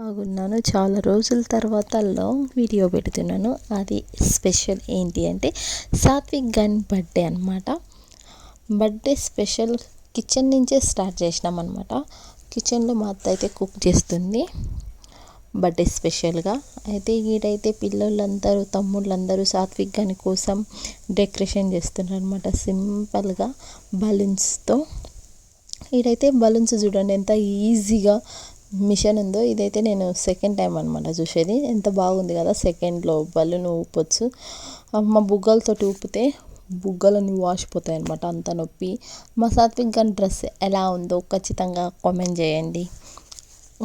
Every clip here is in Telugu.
బాగున్నాను. చాలా రోజుల తర్వాత లాంగ్ వీడియో పెడుతున్నాను. అది స్పెషల్ ఏంటి అంటే సాత్విక్ గన్ బర్త్డే అనమాట. బర్త్డే స్పెషల్ కిచెన్ నుంచే స్టార్ట్ చేసినాం అనమాట. కిచెన్లో మా అత్త అయితే కుక్ చేస్తుంది బర్త్డే స్పెషల్గా. అయితే ఈడైతే పిల్లలందరూ తమ్ముళ్ళందరూ సాత్విక్ గన్ కోసం డెకరేషన్ చేస్తున్నారు అనమాట. సింపుల్గా బలూన్స్తో. ఈడైతే బలూన్స్ చూడండి ఎంత ఈజీగా మిషన్ ఉందో. ఇదైతే నేను సెకండ్ టైం అనమాట చూసేది. ఎంత బాగుంది కదా, సెకండ్లో బలూన్ ఊపొచ్చు. మా బుగ్గలతోటి ఊపితే బుగ్గలన్నీ వాసిపోతాయి అనమాట, అంత నొప్పి. మా సాత్విక్ గన్ డ్రెస్ ఎలా ఉందో ఖచ్చితంగా కామెంట్ చేయండి.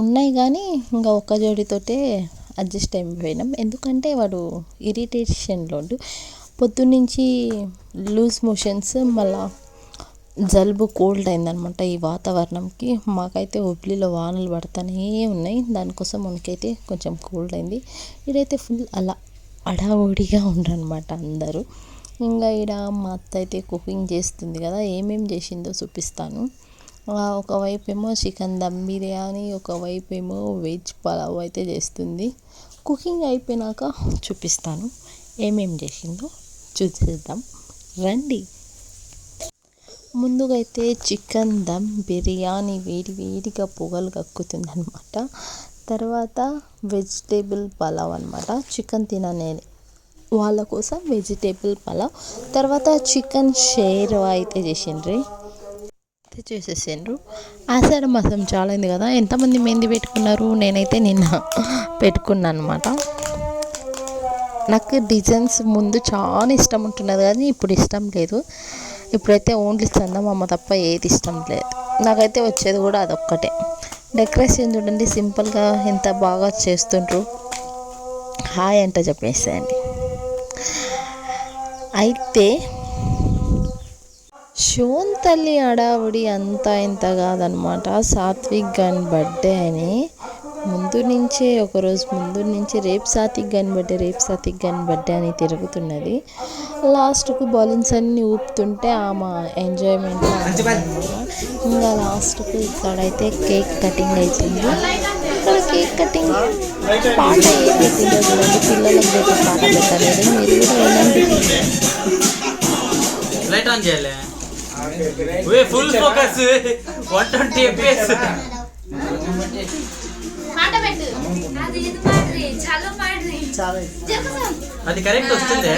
ఉన్నాయి కానీ ఇంకా ఒక్క జోడితోటే అడ్జస్ట్ అయిపోయినాం. ఎందుకంటే వాడు ఇరిటేషన్లో పొద్దున్నుంచి లూజ్ మోషన్స్, మళ్ళా జలుబు కోల్డ్ అయిందనమాట ఈ వాతావరణంకి. మాకైతే హుబ్లీలో వానలు పడుతూనే ఉన్నాయి, దానికోసం మనకైతే కొంచెం కోల్డ్ అయింది. ఇదైతే ఫుల్ అలా అడావుడిగా ఉండరనమాట అందరూ. ఇంకా ఈడ మా అత్త అయితే కుకింగ్ చేస్తుంది కదా, ఏమేమి చేసిందో చూపిస్తాను. ఒకవైపు ఏమో చికెన్ దమ్ బిర్యానీ, ఒకవైపు ఏమో వెజ్ పలావ్ అయితే చేస్తుంది. కుకింగ్ అయిపోయినాక చూపిస్తాను ఏమేమి చేసిందో, చూసేద్దాం రండి. ముందుగా అయితే చికెన్ దమ్ బిర్యానీ వేడిగా పొగలు కక్కుతుంది అనమాట. తర్వాత వెజిటేబుల్ పలావ్ అనమాట, చికెన్ తిననే వాళ్ళ కోసం వెజిటేబుల్ పలావ్. తర్వాత చికెన్ షేర్వా అయితే చేసేసిండ్రు. ఆషాఢ మాసం చాలా అయింది కదా, ఎంతమంది మెహందీ పెట్టుకున్నారు? నేనైతే నిన్న పెట్టుకున్నాను అనమాట. నాకు డిజైన్స్ ముందు చాలా ఇష్టం ఉంటున్నది కానీ ఇప్పుడు ఇష్టం లేదు. ఇప్పుడైతే ఓన్లీ చందమామ తప్ప ఏది ఇష్టం లేదు. నాకైతే వచ్చేది కూడా అదొక్కటే. డెకరేషన్ చూడండి సింపుల్గా ఎంత బాగా చేస్తుండ్రు. హాయ్ అంట చెప్పేసేయండి. అయితే షోన్ తల్లి అడావుడి అంతా ఇంత కాదనమాట. సాత్విక్ గన్ బర్త్డే అని ముందు నుంచే, ఒకరోజు ముందు నుంచి రేపు సాత్విక్ గన్ బర్త్డే అని తిరుగుతున్నది. లాస్ట్కు బలూన్స్ అన్నీ ఊపుతుంటే ఆమె ఎంజాయ్మెంట్. ఇంకా లాస్ట్కు ఇక్కడైతే కేక్ కటింగ్ అవుతుంది. ఇక్కడ కేక్ కటింగ్ పాట ఏ పెట్టిందో చూడండి, పిల్లలకు అయితే పాట పెట్టలేదు. మీరు కూడా వినండి. Full focus 120 fps. అది కరెక్ట్ వస్తుంది.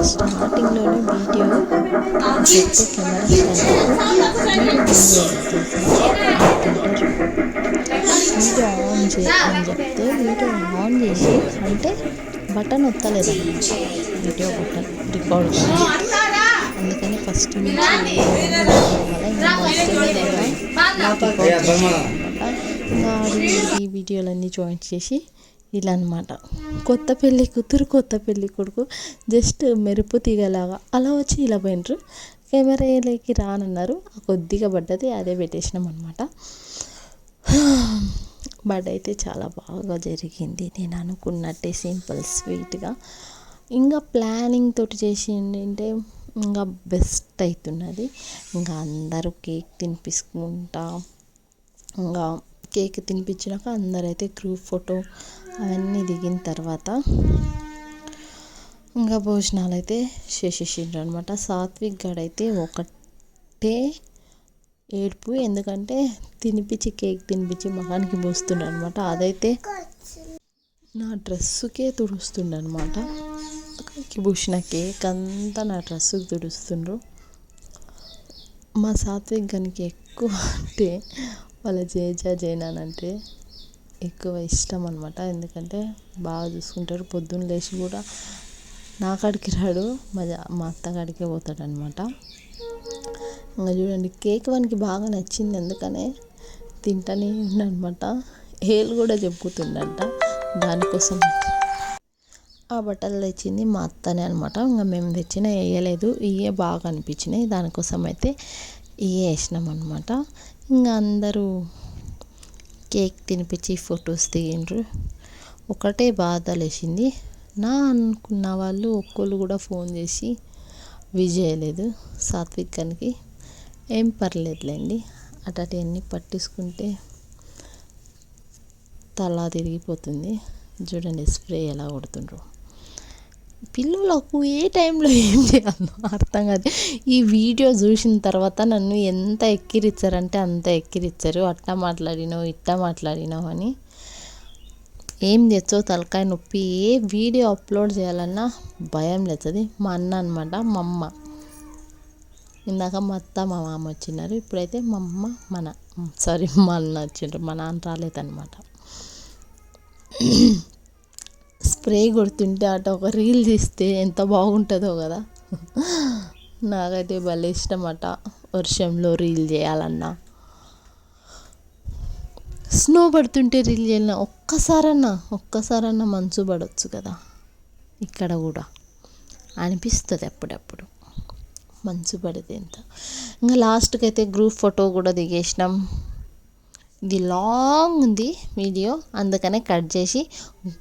స్టార్టింగ్లోనే వీడియో ఆన్ చెప్తే వీడియో ఆన్ చేసి అంటే బటన్ వస్తలేదు అన్నమాట, వీడియో బటన్ రికార్డ్. అందుకని ఫస్ట్ నుంచి ఇంకా ఈ వీడియోలన్నీ జాయిన్ చేసి ఇలా అనమాట. కొత్త పెళ్ళి కూతురు కొత్త పెళ్ళి కొడుకు జస్ట్ మెరుపు తీగలాగా అలా వచ్చి ఇలా పోయినరు. కెమెరాలోకి రానన్నారు, కొద్దిగా పడ్డది, అదే పెట్టేసినాం అనమాట. బర్త్డే అయితే చాలా బాగా జరిగింది, నేను అనుకున్నట్టే సింపుల్ స్వీట్గా. ఇంకా ప్లానింగ్ తోటి చేసిందంటే ఇంకా బెస్ట్ అవుతున్నది. ఇంకా అందరూ కేక్ తినిపించుకుంటా, ఇంకా కేక్ తినిపించినాక అందరైతే గ్రూప్ ఫోటో అవన్నీ దిగిన తర్వాత ఇంకా భోజనాలు అయితే చేసేసిండ్రు అనమాట. సాత్విక్ గడైతే ఒకటే ఏడుపు, ఎందుకంటే కేక్ తినిపించి మగానికి పోస్తుండ అనమాట. అదైతే నా డ్రెస్సుకే తుడుస్తుండ అనమాట. పూసిన కేక్ అంతా నా డ్రెస్సుకి తుడుస్తుండ్రు. మా సాత్విక్ గనికి ఎక్కువ అంటే వాళ్ళ జైనానంటే ఎక్కువ ఇష్టం అనమాట. ఎందుకంటే బాగా చూసుకుంటారు. పొద్దున్న లేచి కూడా నా కాడికి రాడు, మా అత్తగాడికే పోతాడు అనమాట. ఇంకా చూడండి కేక్ వానికి బాగా నచ్చింది, ఎందుకనే తింటానే ఉండనమాట. ఏళ్ళు కూడా చెప్పుతుండంట. దానికోసం ఆ బట్టలు తెచ్చింది మా అత్తనే అనమాట. ఇంకా మేము తెచ్చిన వేయలేదు, ఇవే బాగా అనిపించినాయి, దానికోసం అయితే ఇవే వేసినాం అనమాట. ఇంకా అందరూ కేక్ తినిపించి ఫొటోస్ దిగిండ్రు. ఒకటే బాధ లేచింది, నా అనుకున్న వాళ్ళు ఒక్కళ్ళు కూడా ఫోన్ చేసి విష్ చేయలేదు. సాత్విక్ గనికి ఏం పర్లేదులేండి, అన్నీ పట్టించుకుంటే తల తిరిగిపోతుంది. చూడండి స్ప్రే ఎలా కొడుతుండ్రు. పిల్లలకు ఏ టైంలో ఏం చేయాలో అర్థం కాదు. ఈ వీడియో చూసిన తర్వాత నన్ను ఎంత ఎక్కిరిచ్చారంటే అంత ఎక్కిరిచ్చారు. అట్టా మాట్లాడినావు, ఇట్టా మాట్లాడినావు అని. ఏం తెచ్చో తలకాయ నొప్పి. ఏ వీడియో అప్లోడ్ చేయాలన్నా భయం లేస్తుంది. మా అన్న అనమాట, మా అమ్మ. ఇందాక మా అత్త మా మామ వచ్చినారు, ఇప్పుడైతే మా అమ్మ మా అన్న వచ్చిండ్రు. మా నాన్న రాలేదన్నమాట. స్ప్రే కొడుతుంటే అట ఒక రీల్ తీస్తే ఎంత బాగుంటుందో కదా. నాకైతే భలే ఇష్టం అట వర్షంలో రీల్ చేయాలన్నా, స్నో పడుతుంటే రీల్ చేయాలన్నా. ఒక్కసారన్నా మంచు పడవచ్చు కదా ఇక్కడ కూడా అనిపిస్తుంది అప్పుడప్పుడు, మంచు పడితే ఎంత. ఇంకా లాస్ట్కి అయితే గ్రూప్ ఫోటో కూడా దిగేసినాం. ఇది లాంగ్ ఉంది వీడియో, అందుకనే కట్ చేసి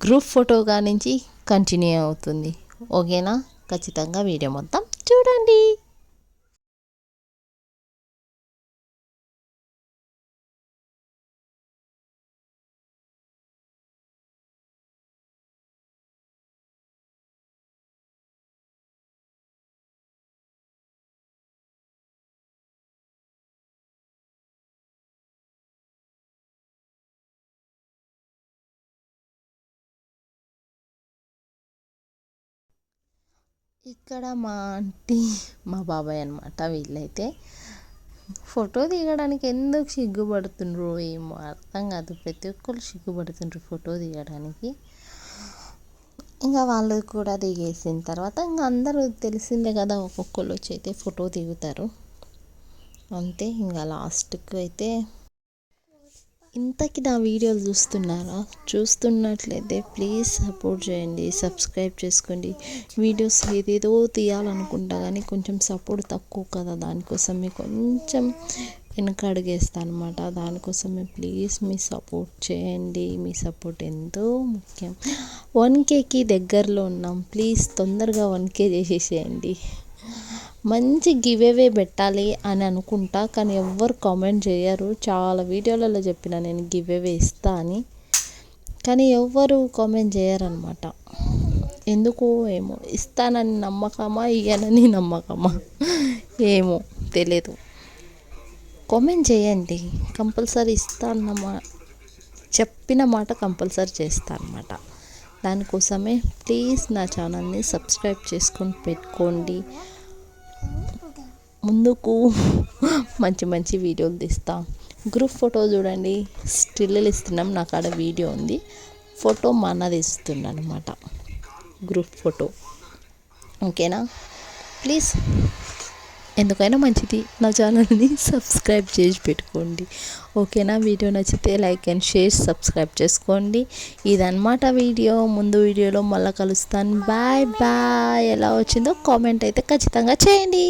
గ్రూప్ ఫోటోగా నుంచి కంటిన్యూ అవుతుంది. ఓకేనా? ఖచ్చితంగా వీడియో మొత్తం చూడండి. ఇక్కడ మా ఆంటీ మా బాబాయ్ అనమాట. వీళ్ళైతే ఫోటో దిగడానికి ఎందుకు సిగ్గుపడుతుండ్రు ఏమో అర్థం కాదు. ప్రతి ఒక్కరు సిగ్గుపడుతుండ్రు ఫోటో దిగడానికి. ఇంకా వాళ్ళు కూడా దిగేసిన తర్వాత ఇంకా అందరూ తెలిసిందే కదా, ఒక్కొక్కరు వచ్చి అయితే ఫోటో దిగుతారు అంతే. ఇంకా లాస్ట్కి అయితే ఇంతకీ నా వీడియోలు చూస్తున్నట్లయితే ప్లీజ్ సపోర్ట్ చేయండి, సబ్స్క్రైబ్ చేసుకోండి. వీడియోస్ ఏదేదో తీయాలనుకుంటా కానీ కొంచెం సపోర్ట్ తక్కువ కదా, దానికోసమే కొంచెం వెనక అడుగేస్తాను అనమాట. దానికోసమే ప్లీజ్ మీ సపోర్ట్ చేయండి. మీ సపోర్ట్ ఎంతో ముఖ్యం. 1Kకి దగ్గరలో ఉన్నాం. ప్లీజ్ తొందరగా 1K చేసేసేయండి. మంచి గివ్ అవే పెట్టాలి అని అనుకుంటా, కానీ ఎవ్వరు కామెంట్ చేయరు. చాలా వీడియోలలో చెప్పిన నేను గివ్ అవే ఇస్తా అని, కానీ ఎవ్వరు కామెంట్ చేయరనమాట. ఎందుకో ఏమో, ఇస్తానని నమ్మకమా ఇయ్యనని నమ్మకమా ఏమో తెలియదు. కామెంట్ చేయండి, కంపల్సరీ ఇస్తా చెప్పిన మాట కంపల్సరీ చేస్తా అనమాట. దానికోసమే ప్లీజ్ నా ఛానల్ని సబ్స్క్రైబ్ చేసుకొని పెట్టుకోండి. ముందుకు మంచి మంచి వీడియోలు తీస్తా. గ్రూప్ ఫోటో చూడండి, స్టిల్లు ఇస్తున్నాం. నాకు ఆడ వీడియో ఉంది, ఫోటో మా అన్న తీస్తుండ అనమాట, గ్రూప్ ఫోటో. ఓకేనా? ప్లీజ్ ఎందుకైనా మంచిది నా ఛానల్ని సబ్స్క్రైబ్ చేసి పెట్టుకోండి. ఓకేనా? వీడియో నచ్చితే లైక్ అండ్ షేర్, సబ్స్క్రైబ్ చేసుకోండి. ఇదన్నమాట వీడియో. ముందు వీడియోలో మళ్ళీ కలుస్తాను. Bye bye. ఎలా వచ్చిందో కామెంట్ అయితే ఖచ్చితంగా చేయండి.